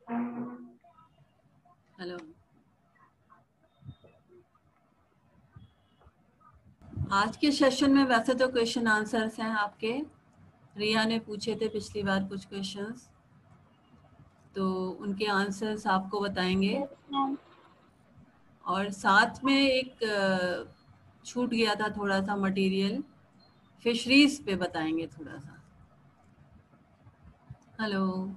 Hello, आज के session में वैसे तो क्वेश्चन आंसर्स हैं आपके। रिया ने पूछे थे पिछली बार कुछ क्वेश्चंस, तो उनके आंसर्स आपको बताएंगे। और साथ में एक छूट गया था थोड़ा सा मटेरियल, फिशरीज पे बताएंगे थोड़ा सा। Hello,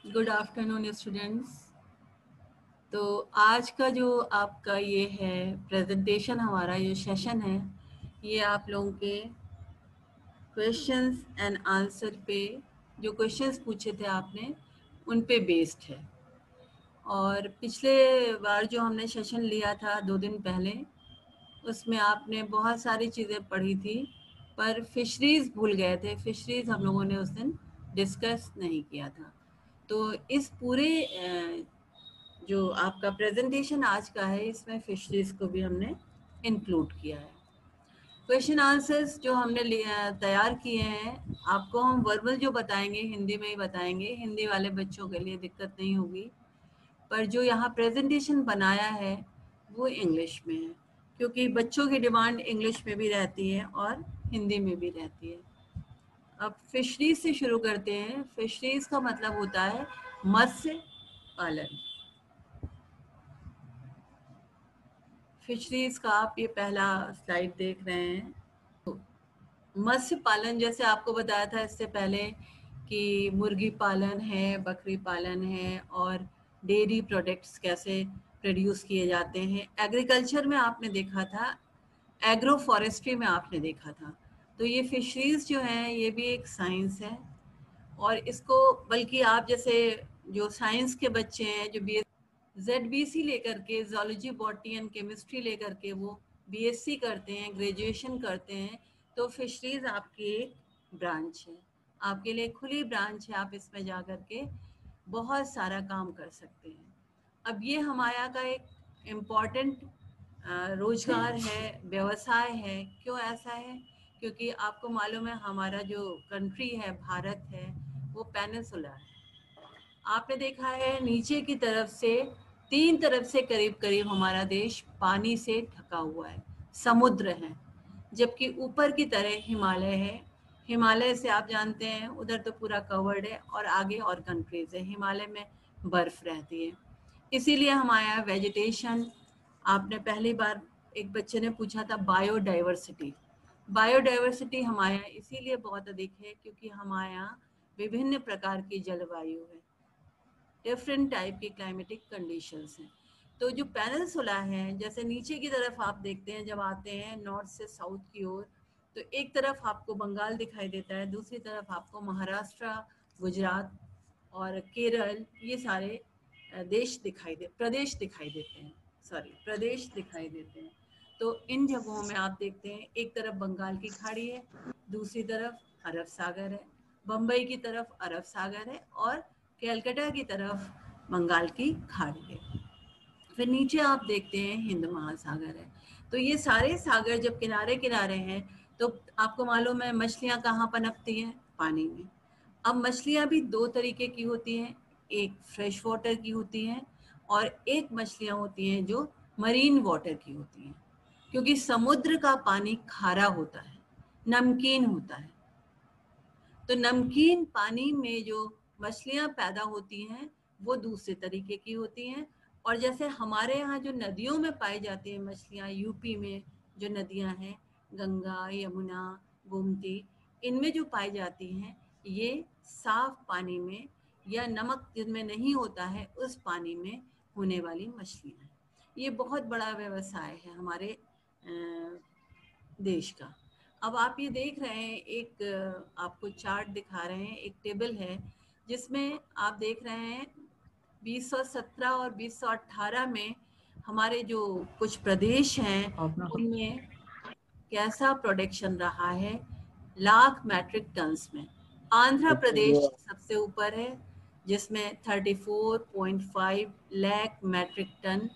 good afternoon students. तो आज का जो आपका ये है प्रेजेंटेशन, हमारा ये सेशन है, ये आप लोगों के क्वेश्चंस एंड आंसर पे, जो क्वेश्चंस पूछे थे आपने उन पे बेस्ड है। और पिछले बार जो हमने सेशन लिया था 2 दिन पहले, उसमें आपने बहुत सारी चीज़ें पढ़ी थी, पर फिशरीज़ भूल गए थे। फिशरीज़ हम लोगों ने उस दिन डिस्कस नहीं किया था। तो इस पूरे जो आपका प्रेजेंटेशन आज का है, इसमें फिशरीज़ को भी हमने इंक्लूड किया है। क्वेश्चन आंसर्स जो हमने तैयार किए हैं, आपको हम वर्बल जो बताएंगे हिंदी में ही बताएंगे, हिंदी वाले बच्चों के लिए दिक्कत नहीं होगी। पर जो यहाँ प्रेजेंटेशन बनाया है वो इंग्लिश में है, क्योंकि बच्चों की डिमांड इंग्लिश में भी रहती है और हिंदी में भी रहती है। अब फिशरीज से शुरू करते हैं। फिशरीज का मतलब होता है मत्स्य पालन। फिशरीज का आप ये पहला स्लाइड देख रहे हैं। मत्स्य पालन जैसे आपको बताया था इससे पहले कि मुर्गी पालन है, बकरी पालन है, और डेयरी प्रोडक्ट्स कैसे प्रोड्यूस किए जाते हैं। एग्रीकल्चर में आपने देखा था, एग्रो फॉरेस्ट्री में आपने देखा था। तो ये फिशरीज जो हैं ये भी एक साइंस है, और इसको बल्कि आप जैसे जो साइंस के बच्चे हैं जो ZBC लेकर के, जोलॉजी बॉटनी एंड केमिस्ट्री लेकर के वो BSc करते हैं, ग्रेजुएशन करते हैं, तो फिशरीज आपकी एक ब्रांच है, आपके लिए खुली ब्रांच है। आप इसमें जा कर के बहुत सारा काम कर सकते हैं। अब ये हमारा का एक इम्पॉर्टेंट रोजगार है, व्यवसाय है। क्यों ऐसा है? क्योंकि आपको मालूम है हमारा जो कंट्री है, भारत है, वो पेनिनसुला है। आपने देखा है नीचे की तरफ से, 3 तरफ से करीब करीब हमारा देश पानी से ढका हुआ है, समुद्र है, जबकि ऊपर की तरह हिमालय है। हिमालय से आप जानते हैं उधर तो पूरा कवर्ड है, और आगे और कंट्रीज है, हिमालय में बर्फ रहती है। इसीलिए हमारा वेजिटेशन, आपने पहली बार एक बच्चे ने पूछा था बायोडाइवर्सिटी। बायोडाइवर्सिटी हमारे यहाँ इसीलिए बहुत अधिक है क्योंकि हमारे यहाँ विभिन्न प्रकार की जलवायु है, डिफरेंट टाइप की क्लाइमेटिक कंडीशंस हैं। तो जो पेनिनसुला है, जैसे नीचे की तरफ आप देखते हैं, जब आते हैं नॉर्थ से साउथ की ओर, तो एक तरफ आपको बंगाल दिखाई देता है, दूसरी तरफ आपको महाराष्ट्र, गुजरात और केरल, ये सारे प्रदेश दिखाई देते हैं, प्रदेश दिखाई देते हैं। तो इन जगहों में आप देखते हैं एक तरफ बंगाल की खाड़ी है, दूसरी तरफ अरब सागर है, बम्बई की तरफ अरब सागर है, और कैलकाटा की तरफ बंगाल की खाड़ी है। फिर नीचे आप देखते हैं हिंद महासागर है। तो ये सारे सागर जब किनारे किनारे हैं, तो आपको मालूम है मछलियाँ कहाँ पनपती हैं? पानी में। अब मछलियाँ भी 2 तरीके की होती हैं, एक फ्रेश वाटर की होती हैं, और एक मछलियाँ होती हैं जो मरीन वाटर की होती हैं, क्योंकि समुद्र का पानी खारा होता है, नमकीन होता है। तो नमकीन पानी में जो मछलियाँ पैदा होती हैं वो दूसरे तरीके की होती हैं। और जैसे हमारे यहाँ जो नदियों में पाई जाती हैं मछलियाँ, यूपी में जो नदियाँ हैं, गंगा, यमुना, गोमती, इनमें जो पाई जाती हैं, ये साफ पानी में या नमक जिनमें नहीं होता है उस पानी में होने वाली मछलियाँ हैं। ये बहुत बड़ा व्यवसाय है हमारे देश का। अब आप ये देख रहे हैं, एक आपको चार्ट दिखा रहे हैं, एक टेबल है जिसमें आप देख रहे हैं 2017 और 2018 में हमारे जो कुछ प्रदेश हैं उनमें कैसा प्रोडक्शन रहा है लाख मैट्रिक टन्स में। आंध्र प्रदेश सबसे ऊपर है जिसमें 34.5 लाख मैट्रिक टन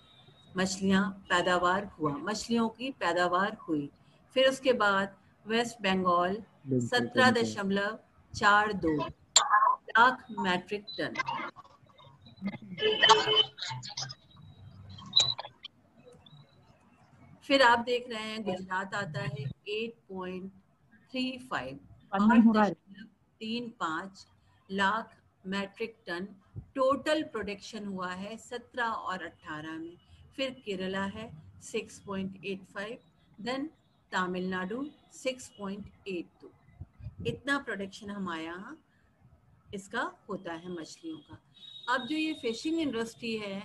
मछलियाँ पैदावार हुआ, मछलियों की पैदावार हुई। फिर उसके बाद West Bengal 17.42 lakh metric ton. फिर आप देख रहे हैं गुजरात आता है 8.35 8.35 lakh metric ton total production हुआ है 17 और 18 में। फिर केरला है 6.85, देन तमिलनाडु 6.82। इतना प्रोडक्शन हमारे यहाँ इसका होता है मछलियों का। अब जो ये फिशिंग इंडस्ट्री है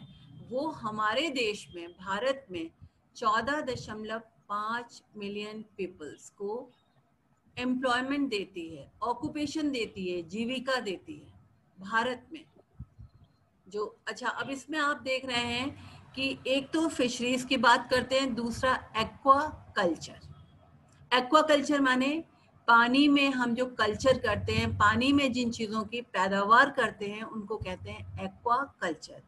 वो हमारे देश में, भारत में 14.5 मिलियन पीपल्स को एम्प्लॉयमेंट देती है, ऑक्यूपेशन देती है, जीविका देती है भारत में। जो अच्छा, अब इसमें आप देख रहे हैं कि एक तो फिशरीज की बात करते हैं, दूसरा एक्वा कल्चर। एक्वा कल्चर माने पानी में हम जो कल्चर करते हैं, पानी में जिन चीज़ों की पैदावार करते हैं उनको कहते हैं एक्वा कल्चर।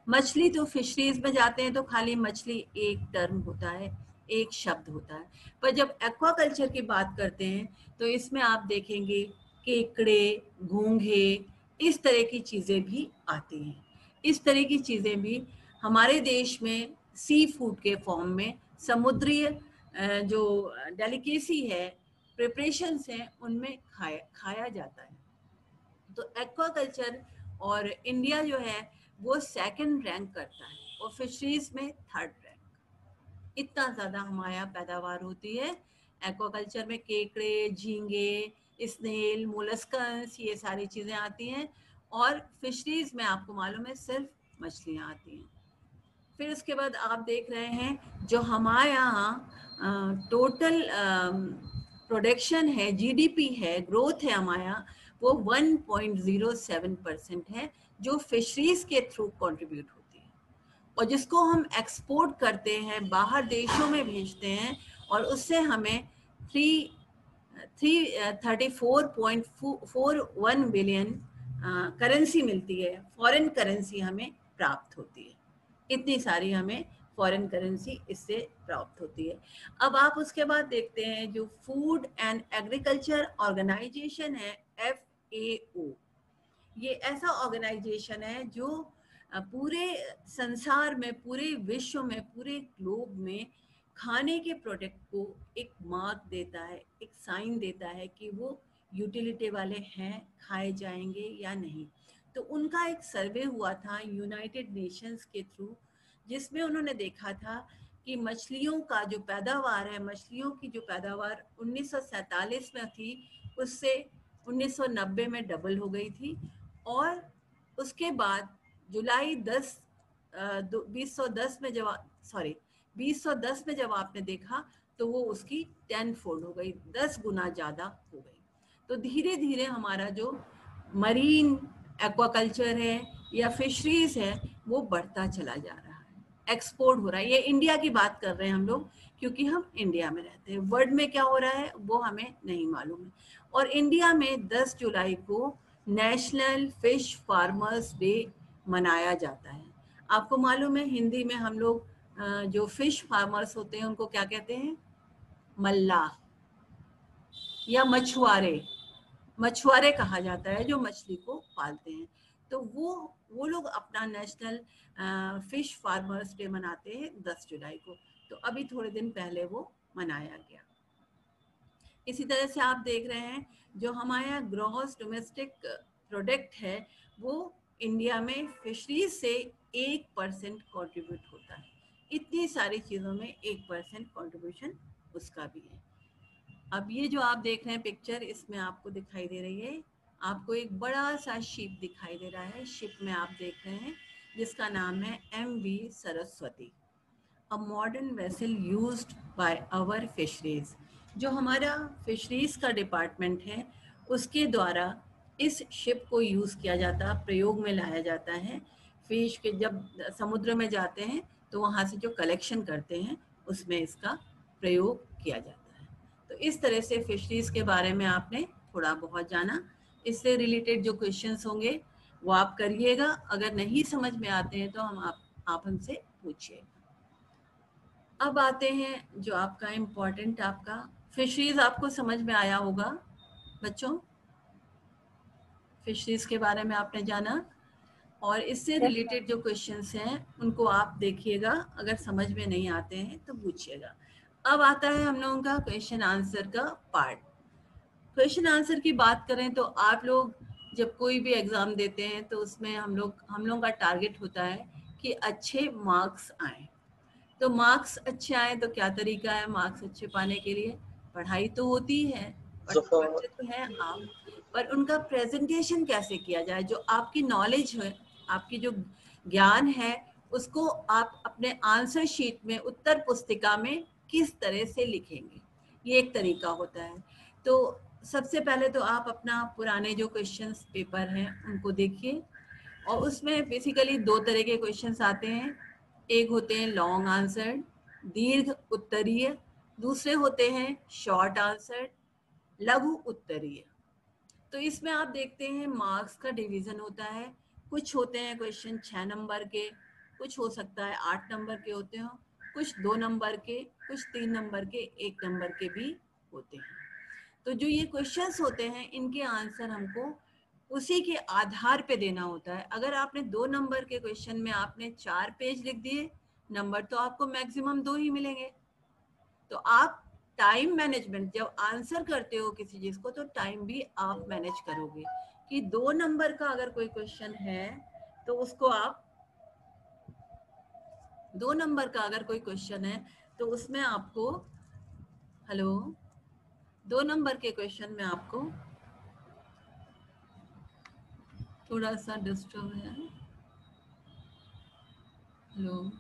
मछली तो फिशरीज में जाते हैं तो खाली मछली एक टर्म होता है, एक शब्द होता है, पर जब एक्वा कल्चर की बात करते हैं तो इसमें आप देखेंगे केकड़े, घोंघे, इस तरह की चीज़ें भी आती हैं। इस तरह की चीज़ें भी हमारे देश में सी फूड के फॉर्म में, समुद्री जो डेलिकेसी है, प्रिपरेशंस हैं, उनमें खाया जाता है। तो एक्वाकल्चर और इंडिया जो है वो सेकंड रैंक करता है और फिशरीज में थर्ड रैंक। इतना ज़्यादा हमारे यहाँ पैदावार होती है एक्वाकल्चर में। केकड़े, झींगे, स्नेल, मोलस्कस, ये सारी चीज़ें आती हैं। और फिशरीज में आपको मालूम है सिर्फ मछलियाँ आती हैं। फिर उसके बाद आप देख रहे हैं जो हमारे यहाँ टोटल प्रोडक्शन है, जीडीपी है, ग्रोथ है हमारे यहाँ, वो 1.07% है जो फिशरीज के थ्रू कंट्रीब्यूट होती है और जिसको हम एक्सपोर्ट करते हैं, बाहर देशों में भेजते हैं और उससे हमें 34.41 बिलियन करेंसी मिलती है, फॉरेन करेंसी हमें प्राप्त होती है। इतनी सारी हमें फॉरेन करेंसी इससे प्राप्त होती है। अब आप उसके बाद देखते हैं जो फूड एंड एग्रीकल्चर ऑर्गेनाइजेशन है, FAO। ये ऐसा ऑर्गेनाइजेशन है जो पूरे संसार में, पूरे विश्व में, पूरे ग्लोब में खाने के प्रोडक्ट को एक मार्क देता है, एक साइन देता है कि वो यूटिलिटी वाले हैं, खाए जाएंगे या नहीं। तो उनका एक सर्वे हुआ था यूनाइटेड नेशंस के थ्रू, जिसमें उन्होंने देखा था कि मछलियों का जो पैदावार है, मछलियों की जो पैदावार 1947 में थी उससे 1990 में डबल हो गई थी। और उसके बाद जुलाई 2010 में जब 2010 में जब आपने देखा तो वो उसकी 10 फोल्ड हो गई, 10 गुना ज़्यादा हो गई। तो धीरे धीरे हमारा जो मरीन एक्वाकल्चर है या फिशरीज है वो बढ़ता चला जा रहा है, एक्सपोर्ट हो रहा है। ये इंडिया की बात कर रहे हैं हम लोग क्योंकि हम इंडिया में रहते हैं। वर्ल्ड में क्या हो रहा है वो हमें नहीं मालूम है। और इंडिया में 10 जुलाई को नेशनल फिश फार्मर्स डे मनाया जाता है। आपको मालूम है हिंदी में हम लोग जो फिश फार्मर्स होते हैं उनको क्या कहते हैं? मल्लाह या मछुआरे। मछुआरे कहा जाता है जो मछली को पालते हैं। तो वो लोग अपना नेशनल फिश फार्मर्स डे मनाते हैं 10 जुलाई को। तो अभी थोड़े दिन पहले वो मनाया गया। इसी तरह से आप देख रहे हैं जो हमारे यहाँ ग्रॉस डोमेस्टिक प्रोडक्ट है वो इंडिया में फिशरीज से 1% कंट्रीब्यूट होता है। इतनी सारी चीज़ों में 1% कंट्रीब्यूशन उसका भी है। अब ये जो आप देख रहे हैं पिक्चर, इसमें आपको दिखाई दे रही है, आपको एक बड़ा सा शिप दिखाई दे रहा है। शिप में आप देख रहे हैं जिसका नाम है MV Saraswati, a modern vessel used by our fisheries. जो हमारा फिशरीज का डिपार्टमेंट है उसके द्वारा इस शिप को यूज़ किया जाता, प्रयोग में लाया जाता है। फिश के जब समुद्र में जाते हैं तो वहाँ से जो कलेक्शन करते हैं उसमें इसका प्रयोग किया जाता है। तो इस तरह से फिशरीज के बारे में आपने थोड़ा बहुत जाना। इससे रिलेटेड जो क्वेश्चंस होंगे वो आप करिएगा। अगर नहीं समझ में आते हैं तो आप हमसे पूछिए। अब आते हैं जो आपका इम्पोर्टेंट, आपका फिशरीज आपको समझ में आया होगा बच्चों, फिशरीज के बारे में आपने जाना, और इससे रिलेटेड जो क्वेश्चंस हैं उनको आप देखिएगा, अगर समझ में नहीं आते हैं तो पूछिएगा। अब आता है हम लोगों का क्वेश्चन आंसर का पार्ट। क्वेश्चन आंसर की बात करें तो आप लोग जब कोई भी एग्ज़ाम देते हैं तो उसमें हम लोगों का टारगेट होता है कि अच्छे मार्क्स आए। तो मार्क्स अच्छे आए तो क्या तरीका है मार्क्स अच्छे पाने के लिए? पढ़ाई तो होती है, पढ़ते तो हैं आप, पर उनका प्रेजेंटेशन कैसे किया जाए, जो आपकी नॉलेज है, आपकी जो ज्ञान है, उसको आप अपने आंसर शीट में, उत्तर पुस्तिका में किस तरह से लिखेंगे, ये एक तरीका होता है। तो सबसे पहले तो आप अपना पुराने जो क्वेश्चंस पेपर हैं उनको देखिए, और उसमें बेसिकली दो तरह के क्वेश्चंस आते हैं। एक होते हैं लॉन्ग आंसर, दीर्घ उत्तरीय, दूसरे होते हैं शॉर्ट आंसर, लघु उत्तरीय। तो इसमें आप देखते हैं मार्क्स का डिवीजन होता है। कुछ होते हैं क्वेश्चन 6 नंबर के, कुछ हो सकता है 8 नंबर के होते हो, कुछ 2 नंबर के, कुछ 3 नंबर के, 1 नंबर के भी होते हैं। तो जो ये क्वेश्चंस होते हैं इनके आंसर हमको उसी के आधार पे देना होता है। अगर आपने 2 नंबर के क्वेश्चन में आपने 4 पेज लिख दिए, नंबर तो आपको मैक्सिमम 2 ही मिलेंगे। तो आप टाइम मैनेजमेंट जब आंसर करते हो किसी चीज को, तो टाइम भी आप मैनेज करोगे कि 2 नंबर का अगर कोई क्वेश्चन है तो उसको आप 2 नंबर का अगर कोई क्वेश्चन है तो उसमें आपको, हेलो, 2 नंबर के क्वेश्चन में आपको, थोड़ा सा डिस्टर्ब है, हेलो,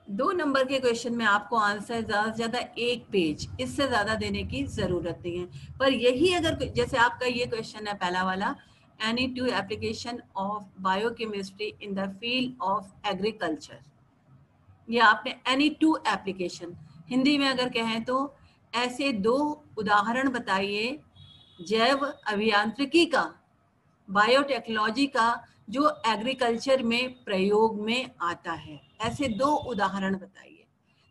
2 नंबर के क्वेश्चन में आपको आंसर ज्यादा से ज्यादा 1 पेज, इससे ज्यादा देने की जरूरत नहीं है। पर यही अगर जैसे आपका ये क्वेश्चन है पहला वाला, any two application of biochemistry in the field of agriculture, ये आपने एनी टू एप्लीकेशन, हिंदी में अगर कहें तो ऐसे 2 उदाहरण बताइए जैव अभियांत्रिकी का, बायोटेक्नोलॉजी का, जो एग्रीकल्चर में प्रयोग में आता है, ऐसे 2 उदाहरण बताइए।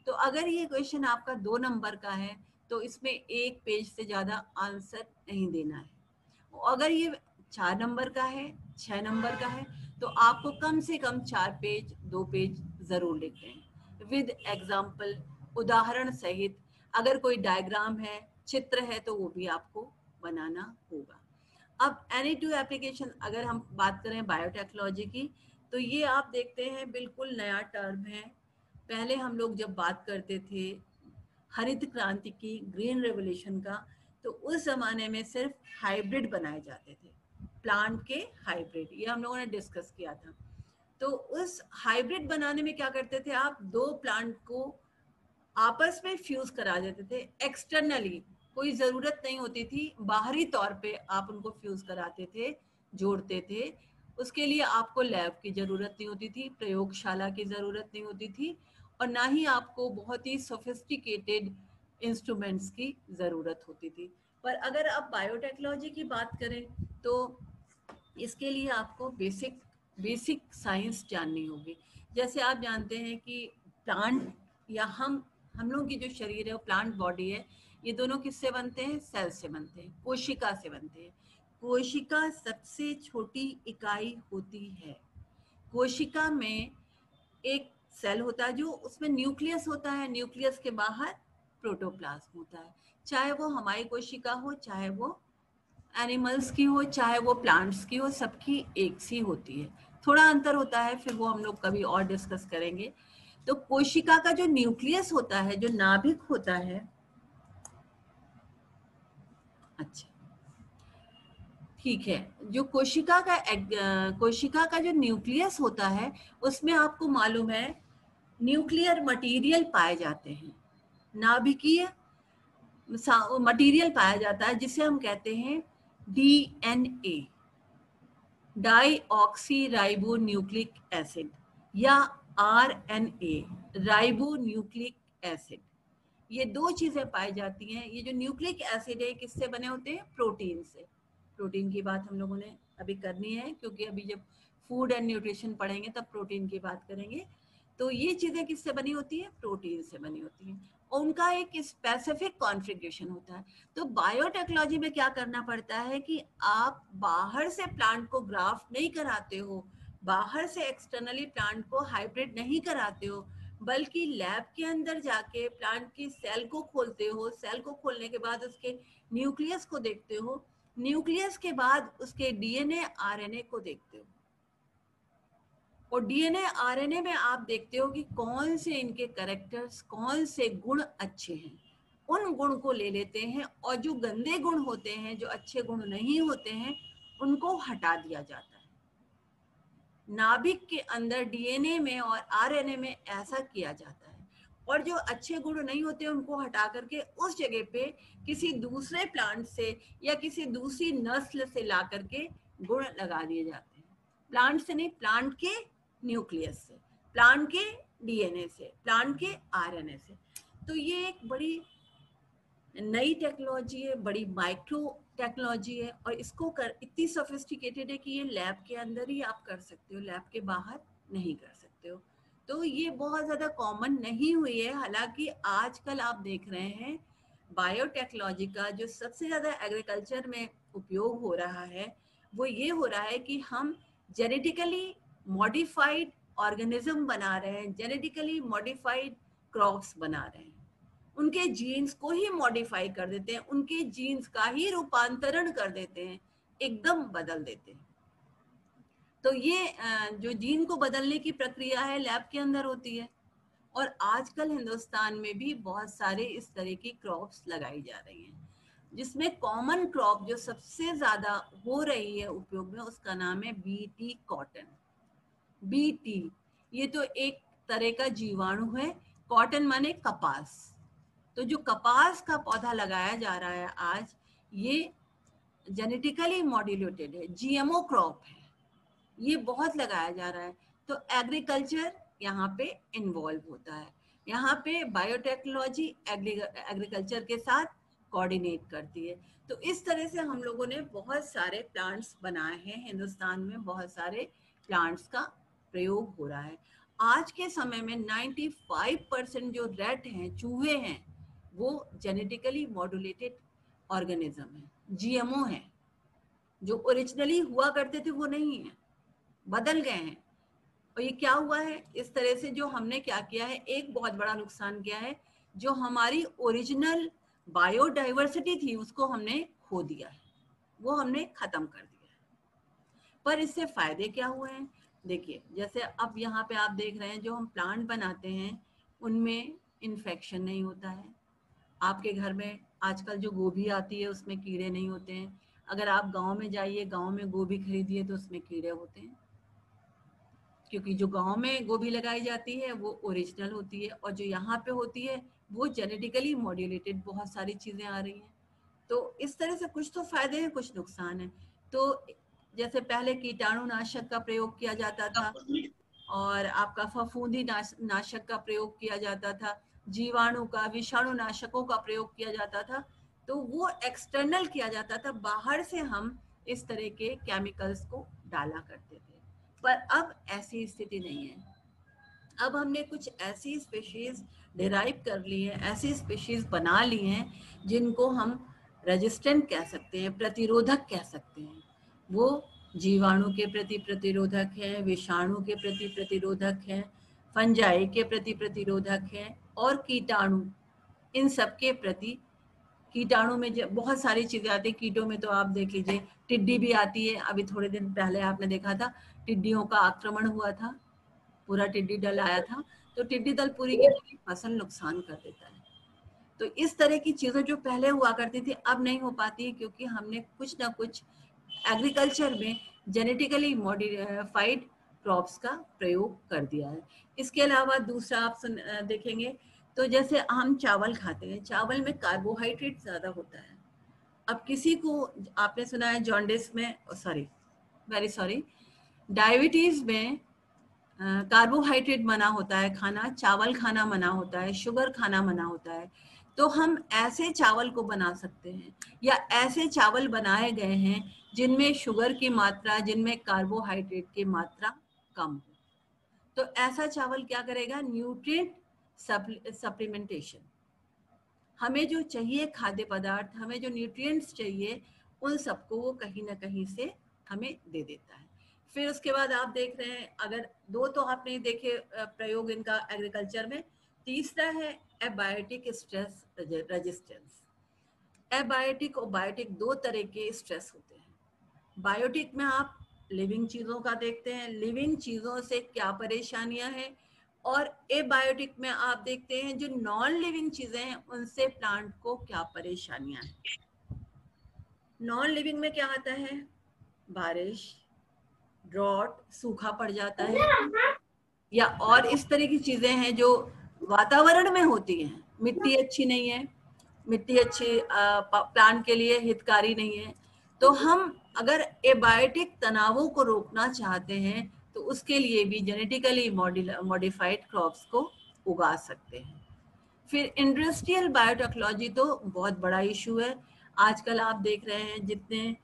तो अगर ये क्वेश्चन आपका 2 नंबर का है तो इसमें 1 पेज से ज्यादा आंसर नहीं देना है। अगर ये 4 नंबर का है, 6 नंबर का है, तो आपको कम से कम 4 पेज, 2 पेज जरूर लिखते हैं विद एग्जाम्पल, उदाहरण सहित। अगर कोई डायग्राम है, चित्र है, तो वो भी आपको बनाना होगा। अब एनी टू एप्लीकेशन अगर हम बात करें बायोटेक्नोलॉजी की, तो ये आप देखते हैं बिल्कुल नया टर्म है। पहले हम लोग जब बात करते थे हरित क्रांति की, ग्रीन रेवोल्यूशन का, तो उस जमाने में सिर्फ हाइब्रिड बनाए जाते थे, प्लांट के हाइब्रिड, ये हम लोगों ने डिस्कस किया था। तो उस हाइब्रिड बनाने में क्या करते थे, आप 2 प्लांट को आपस में फ्यूज करा देते थे एक्सटर्नली, कोई जरूरत नहीं होती थी, बाहरी तौर पे आप उनको फ्यूज कराते थे, जोड़ते थे। उसके लिए आपको लैब की जरूरत नहीं होती थी, प्रयोगशाला की जरूरत नहीं होती थी, और ना ही आपको बहुत ही सोफिस्टिकेटेड इंस्ट्रूमेंट्स की जरूरत होती थी। पर अगर आप बायोटेक्नोलॉजी की बात करें तो इसके लिए आपको बेसिक बेसिक साइंस जाननी होगी। जैसे आप जानते हैं कि प्लांट या हम लोग की जो शरीर है, वो प्लांट बॉडी है, ये दोनों किससे बनते हैं? सेल से बनते हैं, कोशिका से बनते हैं। कोशिका सबसे छोटी इकाई होती है। कोशिका में एक सेल होता है, जो उसमें न्यूक्लियस होता है, न्यूक्लियस के बाहर प्रोटोप्लाज्म होता है। चाहे वो हमारी कोशिका हो, चाहे वो एनिमल्स की हो, चाहे वो प्लांट्स की हो, सबकी एक सी होती है। थोड़ा अंतर होता है, फिर वो हम लोग कभी और डिस्कस करेंगे। तो कोशिका का जो न्यूक्लियस होता है, जो नाभिक होता है, अच्छा ठीक है, जो कोशिका का जो न्यूक्लियस होता है, उसमें आपको मालूम है न्यूक्लियर मटेरियल पाए जाते हैं, नाभिकीय मटेरियल पाया जाता है, जिसे हम कहते हैं DNA, die oxy ribo nucleic acid, या आरएनए, राइबो न्यूक्लिक एसिड। ये 2 चीजें पाई जाती हैं। ये जो न्यूक्लिक एसिड है किससे बने होते हैं? प्रोटीन से। प्रोटीन की बात हम लोगों ने अभी करनी है, क्योंकि अभी जब फूड एंड न्यूट्रिशन पढ़ेंगे तब प्रोटीन की बात करेंगे। तो ये चीजें किससे बनी होती है? प्रोटीन से बनी होती हैं, और उनका एक स्पेसिफिक कॉन्फ़िगरेशन होता है। तो बायोटेक्नोलॉजी में क्या करना पड़ता है कि आप बाहर से प्लांट को ग्राफ्ट नहीं कराते हो, बाहर से एक्सटर्नली प्लांट को हाइब्रिड नहीं कराते हो, बल्कि लैब के अंदर जाके प्लांट की सेल को खोलते हो, सेल को खोलने के बाद उसके न्यूक्लियस को देखते हो, न्यूक्लियस के बाद उसके डीएनए आरएनए को देखते हो, और डीएनए आरएनए में आप देखते हो कि कौन से इनके कैरेक्टर्स, कौन से गुण अच्छे हैं, उन गुण को ले लेते हैं, और जो गंदे गुण होते हैं, जो अच्छे गुण नहीं होते हैं, उनको हटा दिया जाता है। नाभिक के अंदर डीएनए में और आरएनए में ऐसा किया जाता है, और जो अच्छे गुण नहीं होते उनको हटा करके उस जगह पे किसी दूसरे प्लांट से या किसी दूसरी नस्ल से ला करके गुण लगा दिए जाते हैं। प्लांट से नहीं, प्लांट के न्यूक्लियस से, प्लांट के डीएनए से, प्लांट के आरएनए से। तो ये एक बड़ी नई टेक्नोलॉजी है, बड़ी माइक्रो टेक्नोलॉजी है, और इसको कर इतनी सोफिस्टिकेटेड है कि ये लैब के अंदर ही आप कर सकते हो, लैब के बाहर नहीं कर सकते हो। तो ये बहुत ज़्यादा कॉमन नहीं हुई है। हालांकि आजकल आप देख रहे हैं बायोटेक्नोलॉजी का जो सबसे ज़्यादा एग्रीकल्चर में उपयोग हो रहा है, वो ये हो रहा है कि हम जेनेटिकली मॉडिफाइड ऑर्गेनिज्म बना रहे हैं, जेनेटिकली मॉडिफाइड क्रॉप्स बना रहे हैं, उनके जीन्स को ही मॉडिफाई कर देते हैं, उनके जीन्स का ही रूपांतरण कर देते हैं, एकदम बदल देते हैं। तो ये जो जीन को बदलने की प्रक्रिया है लैब के अंदर होती है, और आजकल हिंदुस्तान में भी बहुत सारे इस तरह की क्रॉप्स लगाई जा रही हैं, जिसमें कॉमन क्रॉप जो सबसे ज्यादा हो रही है उपयोग में, उसका नाम है बीटी कॉटन। बीटी ये तो एक तरह का जीवाणु है, कॉटन माने कपास। तो जो कपास का पौधा लगाया जा रहा है आज, ये जेनेटिकली मॉड्यूलेटेड है, जीएमओ क्रॉप है, ये बहुत लगाया जा रहा है। तो एग्रीकल्चर यहाँ पे इन्वॉल्व होता है, यहाँ पे बायोटेक्नोलॉजी एग्रीकल्चर के साथ कोऑर्डिनेट करती है। तो इस तरह से हम लोगों ने बहुत सारे प्लांट्स बनाए हैं, हिंदुस्तान में बहुत सारे प्लांट्स का प्रयोग हो रहा है। आज के समय में 95% जो रैट हैं, चूहे हैं, वो जेनेटिकली मॉड्यूलेटेड ऑर्गेनिज्म है, जीएमओ है। जो ओरिजिनली हुआ करते थे वो नहीं है, बदल गए हैं। और ये क्या हुआ है, इस तरह से जो हमने क्या किया है, एक बहुत बड़ा नुकसान किया है, जो हमारी ओरिजिनल बायोडाइवर्सिटी थी उसको हमने खो दिया है, वो हमने खत्म कर दिया है। पर इससे फायदे क्या हुए हैं? देखिए, जैसे अब यहाँ पे आप देख रहे हैं जो हम प्लांट बनाते हैं उनमें इन्फेक्शन नहीं होता है। आपके घर में आजकल जो गोभी आती है उसमें कीड़े नहीं होते हैं। अगर आप गांव में जाइए, गांव में गोभी खरीदिए तो उसमें कीड़े होते हैं, क्योंकि जो गांव में गोभी लगाई जाती है वो ओरिजिनल होती है, और जो यहाँ पे होती है वो जेनेटिकली मॉड्यूलेटेड बहुत सारी चीज़ें आ रही हैं। तो इस तरह से कुछ तो फायदे हैं, कुछ नुकसान है। तो जैसे पहले कीटाणुनाशक का प्रयोग किया जाता था, और आपका फफूंदी नाशक का प्रयोग किया जाता था, जीवाणु का, विषाणु नाशकों का प्रयोग किया जाता था, तो वो एक्सटर्नल किया जाता था, बाहर से हम इस तरह के केमिकल्स को डाला करते थे। पर अब ऐसी स्थिति नहीं है। अब हमने कुछ ऐसी स्पीशीज डिराइव कर ली है, ऐसी स्पीशीज बना ली हैं जिनको हम रेजिस्टेंट कह सकते हैं, प्रतिरोधक कह सकते हैं। वो जीवाणु के प्रति प्रतिरोधक हैं, विषाणु के प्रति प्रतिरोधक हैं, फंजाई के प्रति प्रतिरोधक हैं, और कीटाणु, इन सब के प्रति। कीटाणु में बहुत सारी चीजें आती है। कीटों में तो आप देख लीजिए, टिड्डी भी आती है। अभी थोड़े दिन पहले आपने देखा था टिड्डियों का आक्रमण हुआ था, पूरा टिड्डी दल आया था। तो टिड्डी दल पूरी की पूरी फसल नुकसान कर देता है। तो इस तरह की चीजें जो पहले हुआ करती थी अब नहीं हो पाती है, क्योंकि हमने कुछ ना कुछ एग्रीकल्चर में जेनेटिकली मॉडिफाइड क्रॉप्स का प्रयोग कर दिया है। इसके अलावा दूसरा आप देखेंगे तो जैसे हम चावल खाते हैं, चावल में कार्बोहाइड्रेट ज्यादा होता है। अब किसी को, आपने सुना है जॉन्डिस में, सॉरी वेरी सॉरी, डायबिटीज में कार्बोहाइड्रेट मना होता है खाना, चावल खाना मना होता है, शुगर खाना मना होता है। तो हम ऐसे चावल को बना सकते हैं, या ऐसे चावल बनाए गए हैं जिनमें शुगर की मात्रा, जिनमें कार्बोहाइड्रेट की मात्रा कम हो। तो ऐसा चावल क्या करेगा, न्यूट्रिएंट सप्लीमेंटेशन, हमें जो चाहिए खाद्य पदार्थ, हमें जो न्यूट्रिएंट्स चाहिए, उन सबको वो कहीं ना कहीं से हमें दे देता है। फिर उसके बाद आप देख रहे हैं, अगर दो तो आपने देखे प्रयोग इनका एग्रीकल्चर में, तीसरा है एबायोटिक स्ट्रेस रेजिस्टेंस। एबायोटिक और बायोटिक दो तरह के स्ट्रेस होते हैं। बायोटिक में आप लिविंग चीज़ों का देखते हैं, लिविंग चीज़ों से क्या परेशानियां हैं, और एबायोटिक में आप देखते हैं जो नॉन लिविंग चीज़ें हैं उनसे प्लांट को क्या परेशानियां हैं। नॉन लिविंग में क्या आता है, बारिश, ड्रॉट, सूखा पड़ जाता है, या और इस तरह की चीज़ें हैं जो वातावरण में होती हैं। मिट्टी अच्छी नहीं है, मिट्टी अच्छी प्लांट के लिए हितकारी नहीं है। तो हम अगर एबायोटिक तनावों को रोकना चाहते हैं तो उसके लिए भी जेनेटिकली मॉडिफाइड क्रॉप्स को उगा सकते हैं। फिर इंडस्ट्रियल बायोटेक्नोलॉजी तो बहुत बड़ा इशू है। आजकल आप देख रहे हैं जितने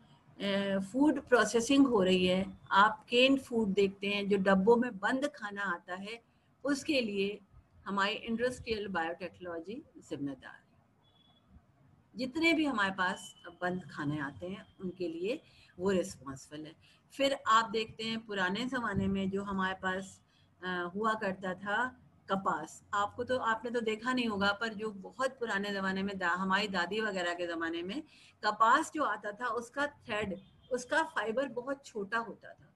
फूड प्रोसेसिंग हो रही है, आप केन फूड देखते हैं जो डब्बों में बंद खाना आता है, उसके लिए हमारी इंडस्ट्रियल बायोटेक्नोलॉजी जिम्मेदार है। जितने भी हमारे पास बंद खाने आते हैं उनके लिए वो रिस्पॉन्सिबल है। फिर आप देखते हैं पुराने ज़माने में जो हमारे पास हुआ करता था कपास, आपने तो देखा नहीं होगा, पर जो बहुत पुराने ज़माने में हमारी दादी वगैरह के ज़माने में कपास जो आता था, उसका थ्रेड, उसका फाइबर बहुत छोटा होता था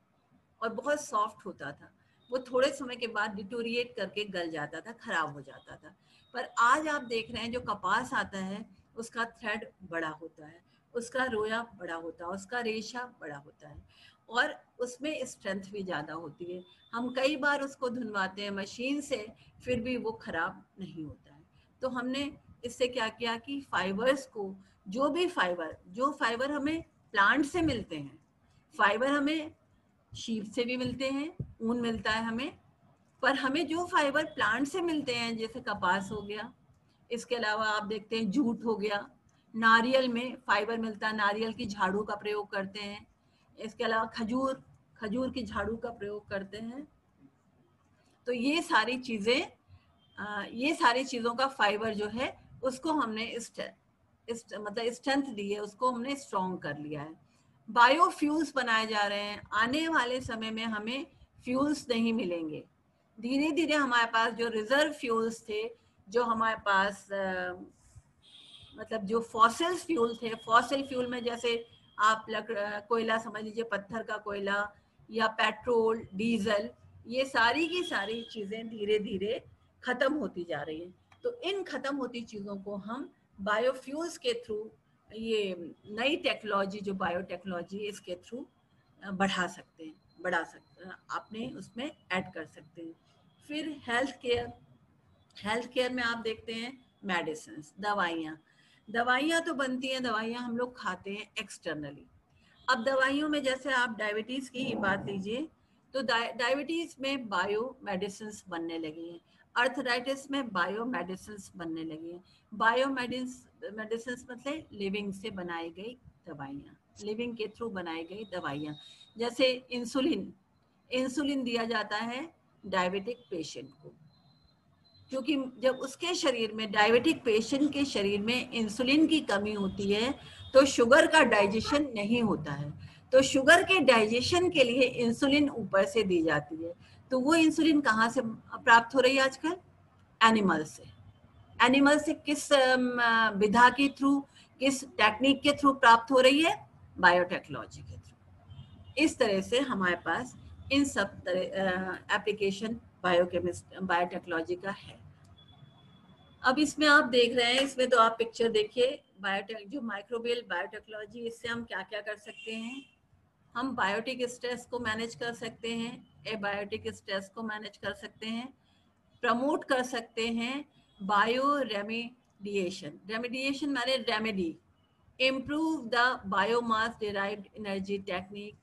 और बहुत सॉफ्ट होता था। वो थोड़े समय के बाद डिटोरिएट करके गल जाता था, खराब हो जाता था। पर आज आप देख रहे हैं जो कपास आता है उसका थ्रेड बड़ा होता है, उसका रोया बड़ा होता है, उसका रेशा बड़ा होता है, और उसमें स्ट्रेंथ भी ज़्यादा होती है। हम कई बार उसको धुलवाते हैं मशीन से, फिर भी वो खराब नहीं होता है। तो हमने इससे क्या किया कि फाइबर्स को, जो फाइबर हमें प्लांट से मिलते हैं, फाइबर हमें शीप से भी मिलते हैं, ऊन मिलता है हमें, पर हमें जो फाइबर प्लांट से मिलते हैं जैसे कपास हो गया, इसके अलावा आप देखते हैं जूट हो गया, नारियल में फाइबर मिलता है, नारियल की झाड़ू का प्रयोग करते हैं, इसके अलावा खजूर की झाड़ू का प्रयोग करते हैं। तो ये सारी चीज़ों का फाइबर जो है उसको हमने मतलब स्ट्रेंथ दी है, उसको हमने स्ट्रॉन्ग कर लिया है। बायोफ्यूल्स बनाए जा रहे हैं। आने वाले समय में हमें फ्यूल्स नहीं मिलेंगे। धीरे धीरे हमारे पास जो रिजर्व फ्यूल्स थे, जो हमारे पास मतलब जो फॉसिल फ्यूल थे, फॉसिल फ्यूल में जैसे आप कोयला समझ लीजिए, पत्थर का कोयला या पेट्रोल, डीजल, ये सारी की सारी चीज़ें धीरे धीरे खत्म होती जा रही हैं। तो इन खत्म होती चीज़ों को हम बायोफ्यूल्स के थ्रू, ये नई टेक्नोलॉजी जो बायोटेक्नोलॉजी, इसके थ्रू बढ़ा सकते हैं, आपने उसमें ऐड कर सकते हैं। फिर हेल्थ केयर में आप देखते हैं मेडिसिन, दवाइयाँ तो बनती हैं, दवाइयाँ हम लोग खाते हैं एक्सटर्नली। अब दवाइयों में जैसे आप डायबिटीज़ की ही बात लीजिए, तो डायबिटीज़ में बायो मेडिसिन बनने लगी हैं, अर्थराइटिस में बायो मेडिसिन बनने लगी हैं। बायो मेडिसिन मतलब लिविंग से बनाई गई दवाइयाँ, लिविंग के थ्रू बनाई गई दवाइयाँ। जैसे इंसुलिन दिया जाता है डायबिटिक पेशेंट को, क्योंकि जब उसके शरीर में, डायबिटिक पेशेंट के शरीर में इंसुलिन की कमी होती है तो शुगर का डाइजेशन नहीं होता है। तो शुगर के डाइजेशन के लिए इंसुलिन ऊपर से दी जाती है। तो वो इंसुलिन कहाँ से प्राप्त हो रही है आजकल? एनिमल से किस विधा के थ्रू, किस टेक्निक के थ्रू प्राप्त हो रही है? बायोटेक्नोलॉजी के थ्रू। इस तरह से हमारे पास इन सब तरह एप्लीकेशन बायोटेक्नोलॉजी का है। अब इसमें आप देख रहे हैं, इसमें तो आप पिक्चर देखिए, जो माइक्रोबियल बायोटेक्नोलॉजी, इससे हम क्या क्या कर सकते हैं। हम बायोटिक स्ट्रेस को मैनेज कर सकते हैं, एबायोटिक स्ट्रेस को मैनेज कर सकते हैं, प्रमोट कर सकते हैं बायो रेमेडिएशन माने remedy, improve the biomass derived energy technique,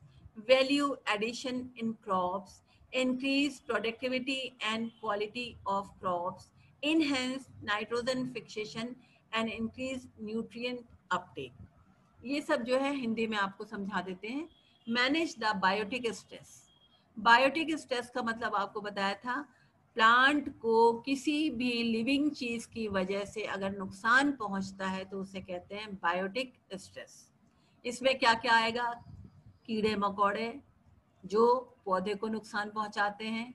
value addition in crops, increase productivity and quality of crops, enhance nitrogen fixation and increase nutrient Uptake. ये सब जो है हिंदी में आपको समझा देते हैं। Manage the biotic stress. Biotic stress का मतलब आपको बताया था, प्लांट को किसी भी लिविंग चीज की वजह से अगर नुकसान पहुंचता है तो उसे कहते हैं बायोटिक स्ट्रेस। इसमें क्या क्या आएगा? कीड़े मकोड़े जो पौधे को नुकसान पहुंचाते हैं,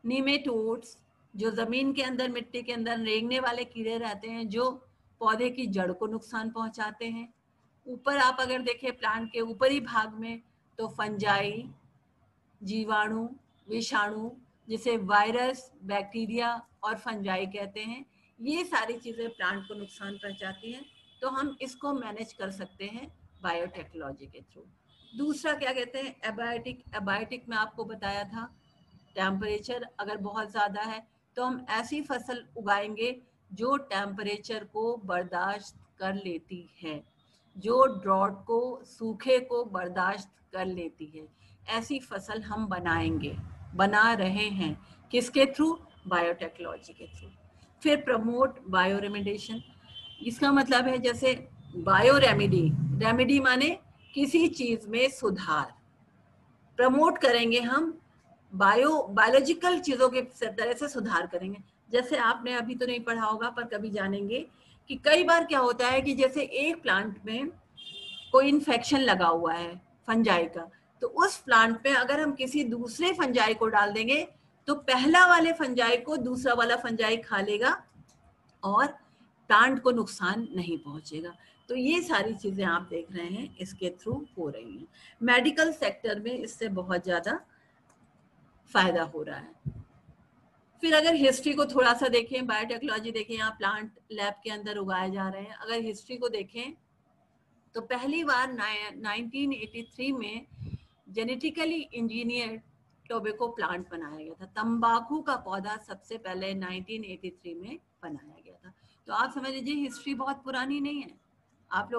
नीमेटोड्स जो जमीन के अंदर, मिट्टी के अंदर रेंगने वाले कीड़े रहते हैं जो पौधे की जड़ को नुकसान पहुंचाते हैं। ऊपर आप अगर देखें प्लांट के ऊपरी भाग में तो फंजाई, जीवाणु, विषाणु, जिसे वायरस, बैक्टीरिया और फंजाई कहते हैं, ये सारी चीजें प्लांट को नुकसान पहुंचाती हैं। तो हम इसको मैनेज कर सकते हैं बायोटेक्नोलॉजी के थ्रू। दूसरा क्या कहते हैं? एबायोटिक। एबायोटिक में आपको बताया था, टेम्परेचर अगर बहुत ज़्यादा है तो हम ऐसी फसल उगाएंगे जो टेम्परेचर को बर्दाश्त कर लेती है, जो ड्रॉट को, सूखे को बर्दाश्त कर लेती है, ऐसी फसल हम बनाएंगे, बना रहे हैं। किसके थ्रू? बायोटेक्नोलॉजी के थ्रू। फिर प्रमोट बायो रेमेडिएशन। इसका मतलब है जैसे बायो रेमेडी, रेमेडी माने किसी चीज में सुधार, प्रमोट करेंगे हम, बायोलॉजिकल चीजों के तरह से सुधार करेंगे। जैसे आपने अभी तो नहीं पढ़ा होगा पर कभी जानेंगे कि कई बार क्या होता है कि जैसे एक प्लांट में कोई इन्फेक्शन लगा हुआ है फंजाई का, तो उस प्लांट में अगर हम किसी दूसरे फंजाई को डाल देंगे तो पहला वाले फंजाई को दूसरा वाला फंजाई खा लेगा और प्लांट को नुकसान नहीं पहुंचेगा। तो ये सारी चीजें आप देख रहे हैं इसके थ्रू हो रही हैं। मेडिकल सेक्टर में इससे बहुत ज्यादा फायदा हो रहा है। फिर अगर हिस्ट्री को थोड़ा सा देखें, बायोटेक्नोलॉजी देखें, यहाँ प्लांट लैब के अंदर उगाए जा रहे हैं। अगर हिस्ट्री को देखें तो पहली बार 1983 में जेनेटिकली इंजीनियर्ड टोबैको प्लांट बनाया गया था। तंबाकू का पौधा सबसे पहले 1983 में बनाया गया था। तो आप समझ लीजिए हिस्ट्री बहुत पुरानी नहीं है। आप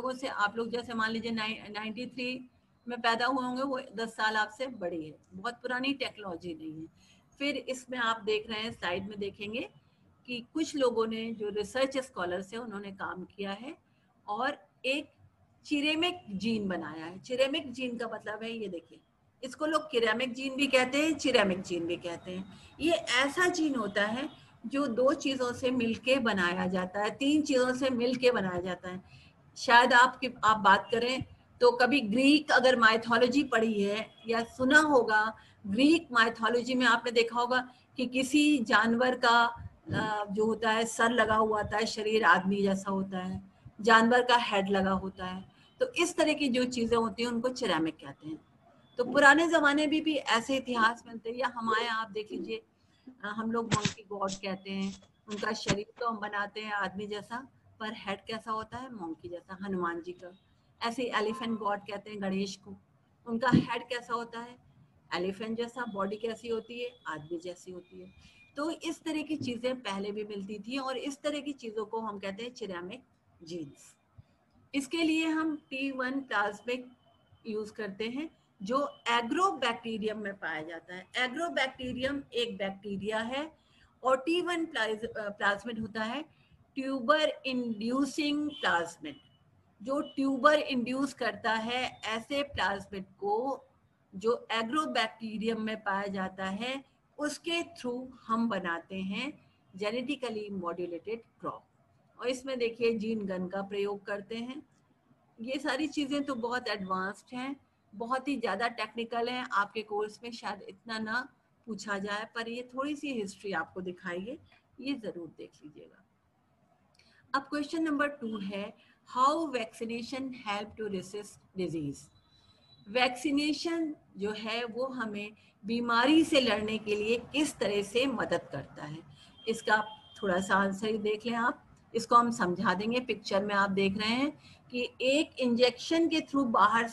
लोग जैसे मान लीजिए 93 में पैदा हुए होंगे, वो 10 साल आपसे बड़ी है, बहुत पुरानी टेक्नोलॉजी नहीं है। फिर इसमें आप देख रहे हैं, साइड में देखेंगे कि कुछ लोगों ने जो रिसर्च स्कॉलर्स है उन्होंने काम किया है और एक चिरेमिक जीन बनाया है। चिरेमिक जीन का मतलब है, ये देखिए, इसको लोग किरेमिक जीन भी कहते हैं, चिरेमिक जीन भी कहते हैं। ये ऐसा जीन होता है जो दो चीजों से मिलके बनाया जाता है, तीन चीजों से मिलके बनाया जाता है। शायद आप बात करें तो कभी ग्रीक अगर माइथोलॉजी पढ़ी है या सुना होगा, ग्रीक माइथोलॉजी में आपने देखा होगा कि किसी जानवर का जो होता है सर लगा हुआ होता है, शरीर आदमी जैसा होता है, जानवर का हेड लगा होता है। तो इस तरह की जो चीजें होती हैं उनको चिरेमिक कहते हैं। तो पुराने जमाने में भी ऐसे इतिहास मिलते हैं। या हमारे यहाँ आप देख लीजिए, हम लोग मंकी गॉड कहते हैं, उनका शरीर तो हम बनाते हैं आदमी जैसा, पर हेड कैसा होता है? मंकी जैसा, हनुमान जी का। ऐसे एलिफेंट गॉड कहते हैं गणेश को, उनका हेड कैसा होता है? एलिफेंट जैसा। बॉडी कैसी होती है? आदमी जैसी होती है। तो इस तरह की चीजें पहले भी मिलती थी और इस तरह की चीजों को हम कहते हैं चिरेमिक जीन्स। इसके लिए हम T1 प्लाज्मिक यूज करते हैं जो एग्रोबैक्टीरियम में पाया जाता है। एग्रोबैक्टीरियम एक बैक्टीरिया है और T1 प्लाज्मिड होता है ट्यूबर इंड्यूसिंग प्लाज्मिड, जो ट्यूबर इंड्यूस करता है ऐसे प्लाज्मिड को जो एग्रोबैक्टीरियम में पाया जाता है, उसके थ्रू हम बनाते हैं जेनेटिकली मॉड्यूलेटेड क्रॉप। और इसमें देखिए जीन गन का प्रयोग करते हैं। ये सारी चीज़ें तो बहुत एडवांस्ड हैं, बहुत ही ज़्यादा टेक्निकल हैं। आपके कोर्स में शायद इतना ना पूछा जाए, पर ये थोड़ी सी हिस्ट्री आपको दिखाई है, ये ज़रूर देख लीजिएगा। अब क्वेश्चन नंबर 2 है, how vaccination help to resist disease. Vaccination जो है वो हमें बीमारी से लड़ने के लिए किस तरह से मदद करता है, इसका थोड़ा सा आंसर देख लें आप। इसको हम समझा देंगे। पिक्चर में आप देख रहे हैं कि एक इंजेक्शन के थ्रू बाहर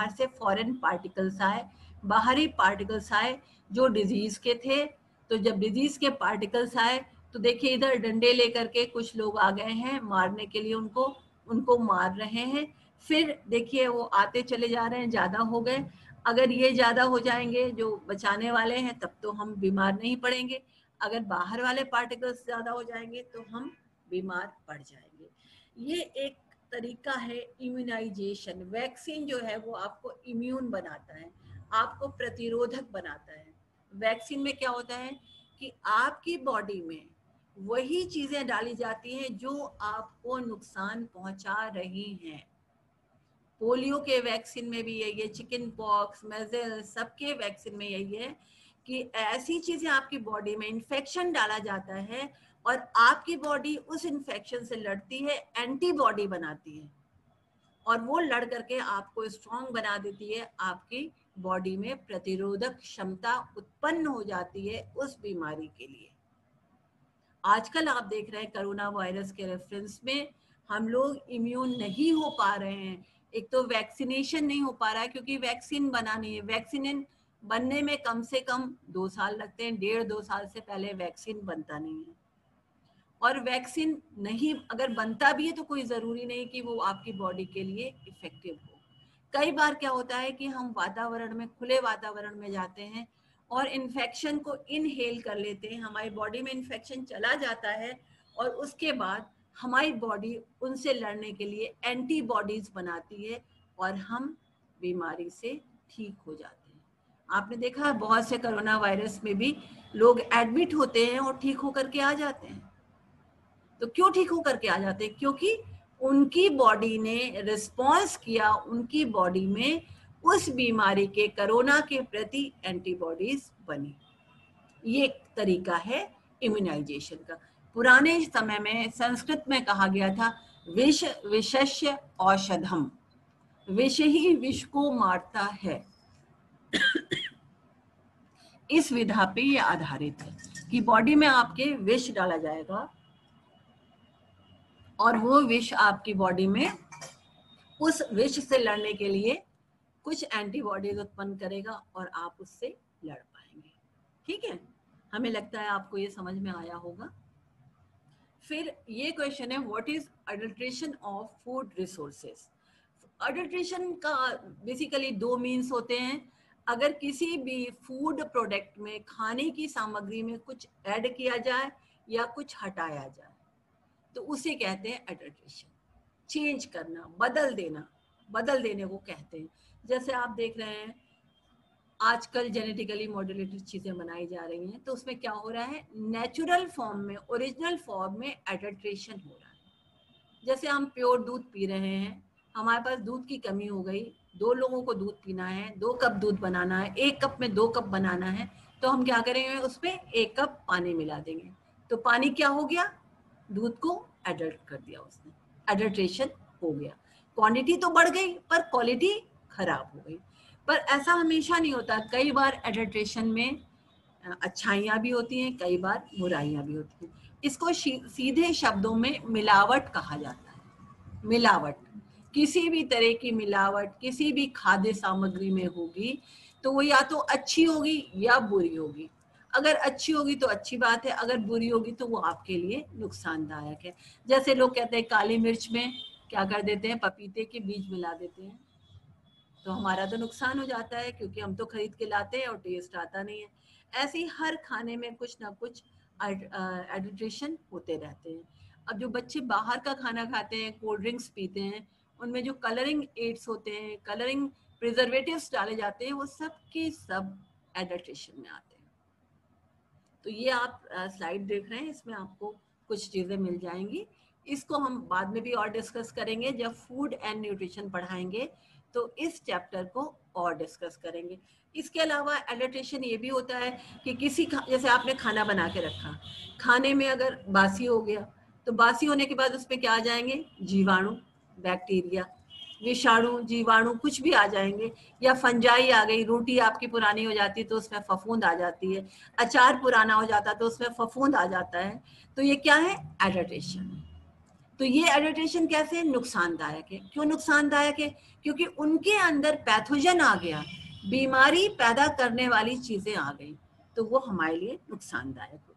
से फॉरेन पार्टिकल्स आए, बाहरी पार्टिकल्स आए जो डिजीज के थे। तो जब डिजीज के पार्टिकल्स आए तो देखिए इधर डंडे लेकर के कुछ लोग आ गए हैं मारने के लिए, उनको मार रहे हैं। फिर देखिए वो आते चले जा रहे हैं, ज्यादा हो गए। अगर ये ज्यादा हो जाएंगे जो बचाने वाले हैं तब तो हम बीमार नहीं पड़ेंगे, अगर बाहर वाले पार्टिकल्स ज्यादा हो जाएंगे तो हम बीमार पड़ जाएंगे। ये एक तरीका है इम्यूनाइजेशन। वैक्सीन जो है वो आपको इम्यून बनाता है, आपको प्रतिरोधक बनाता है। वैक्सीन में क्या होता है कि आपकी बॉडी में वही चीजें डाली जाती हैं जो आपको नुकसान पहुंचा रही हैं। पोलियो के वैक्सीन में भी यही है, चिकन पॉक्स, मेजल्स, सबके वैक्सीन में यही है कि ऐसी चीजें आपकी बॉडी में इन्फेक्शन डाला जाता है और आपकी बॉडी उस इन्फेक्शन से लड़ती है, एंटीबॉडी बनाती है और वो लड़ करके आपको स्ट्रांग बना देती है। आपकी बॉडी में प्रतिरोधक क्षमता उत्पन्न हो जाती है उस बीमारी के लिए। आजकल आप देख रहे हैं कोरोना वायरस के रेफरेंस में हम लोग इम्यून नहीं हो पा रहे हैं। एक तो वैक्सीनेशन नहीं हो पा रहा है क्योंकि वैक्सीन बना नहीं है। वैक्सीन बनने में कम से कम 2 साल लगते हैं, 1.5-2 साल से पहले वैक्सीन बनता नहीं है। और वैक्सीन नहीं अगर बनता भी है तो कोई ज़रूरी नहीं कि वो आपकी बॉडी के लिए इफेक्टिव हो। कई बार क्या होता है कि हम वातावरण में, खुले वातावरण में जाते हैं और इन्फेक्शन को इनहेल कर लेते हैं, हमारी बॉडी में इन्फेक्शन चला जाता है और उसके बाद हमारी बॉडी उनसे लड़ने के लिए एंटीबॉडीज बनाती है और हम बीमारी से ठीक हो जाते हैं। आपने देखा है बहुत से कोरोना वायरस में भी लोग एडमिट होते हैं और ठीक होकर के आ जाते हैं। तो क्यों ठीक होकर के आ जाते हैं? क्योंकि उनकी बॉडी ने रिस्पॉन्स किया, उनकी बॉडी में उस बीमारी के, कोरोना के प्रति एंटीबॉडीज बनी। ये एक तरीका है इम्यूनाइजेशन का। पुराने समय में संस्कृत में कहा गया था विष विषस्य औषधम, विष ही विष को मारता है। इस विधा पे ये आधारित है कि बॉडी में आपके विष डाला जाएगा और वो विष आपकी बॉडी में उस विष से लड़ने के लिए कुछ एंटीबॉडीज उत्पन्न करेगा और आप उससे लड़ पाएंगे। ठीक है, हमें लगता है आपको ये समझ में आया होगा। फिर ये क्वेश्चन है, what is adulteration of food resources? Adulteration का बेसिकली 2 मीन्स होते हैं। अगर किसी भी फूड प्रोडक्ट में, खाने की सामग्री में कुछ ऐड किया जाए या कुछ हटाया जाए तो उसे कहते हैं अडल्ट्रेशन। चेंज करना, बदल देना, बदल देने को कहते हैं। जैसे आप देख रहे हैं आजकल जेनेटिकली मॉड्यूलेटेड चीजें बनाई जा रही हैं, तो उसमें क्या हो रहा है, नेचुरल फॉर्म में, ओरिजिनल फॉर्म में एडल्ट्रेशन हो रहा है। जैसे हम प्योर दूध पी रहे हैं, हमारे पास दूध की कमी हो गई, 2 लोगों को दूध पीना है, 2 कप दूध बनाना है, 1 कप में 2 कप बनाना है, तो हम क्या करेंगे, उसमें 1 कप पानी मिला देंगे। तो पानी क्या हो गया, दूध को एडल्ट कर दिया उसने, एडल्ट्रेशन हो गया। क्वांटिटी तो बढ़ गई पर क्वालिटी खराब हो गई। पर ऐसा हमेशा नहीं होता, कई बार एडल्ट्रेशन में अच्छाइयाँ भी होती हैं, कई बार बुराइयाँ भी होती हैं। इसको सीधे शब्दों में मिलावट कहा जाता है। मिलावट, किसी भी तरह की मिलावट किसी भी खाद्य सामग्री में होगी तो वो या तो अच्छी होगी या बुरी होगी। अगर अच्छी होगी तो अच्छी बात है, अगर बुरी होगी तो वो आपके लिए नुकसानदायक है। जैसे लोग कहते हैं काली मिर्च में क्या कर देते हैं, पपीते के बीज मिला देते हैं, तो हमारा तो नुकसान हो जाता है क्योंकि हम तो खरीद के लाते हैं और टेस्ट आता नहीं है। ऐसे ही हर खाने में कुछ ना कुछ एडिल्ट्रेशन होते रहते हैं। अब जो बच्चे बाहर का खाना खाते हैं, कोल्ड ड्रिंक्स पीते हैं, उनमें जो कलरिंग एड्स होते हैं, कलरिंग प्रिजर्वेटिव्स डाले जाते हैं, वो सब के सब एडल्ट्रेशन में आते हैं। तो ये आप स्लाइड देख रहे हैं, इसमें आपको कुछ चीज़ें मिल जाएंगी। इसको हम बाद में भी और डिस्कस करेंगे, जब फूड एंड न्यूट्रिशन पढ़ाएंगे तो इस चैप्टर को और डिस्कस करेंगे। इसके अलावा एडल्ट्रेशन ये भी होता है कि किसी जैसे आपने खाना बना के रखा, खाने में अगर बासी हो गया तो बासी होने के बाद उसमें क्या आ जाएंगे, जीवाणु, बैक्टीरिया, विषाणु, जीवाणु कुछ भी आ जाएंगे, या फंजाई आ गई, रोटी आपकी पुरानी हो जाती है तो उसमें फफूंद आ जाती है, अचार पुराना हो जाता है तो उसमें फफूंद आ जाता है। तो ये क्या है, एडल्ट्रेशन। तो ये एडल्ट्रेशन कैसे नुकसानदायक है? क्यों नुकसानदायक है? क्योंकि उनके अंदर पैथोजन आ गया, बीमारी पैदा करने वाली चीजें आ गई, तो वो हमारे लिए नुकसानदायक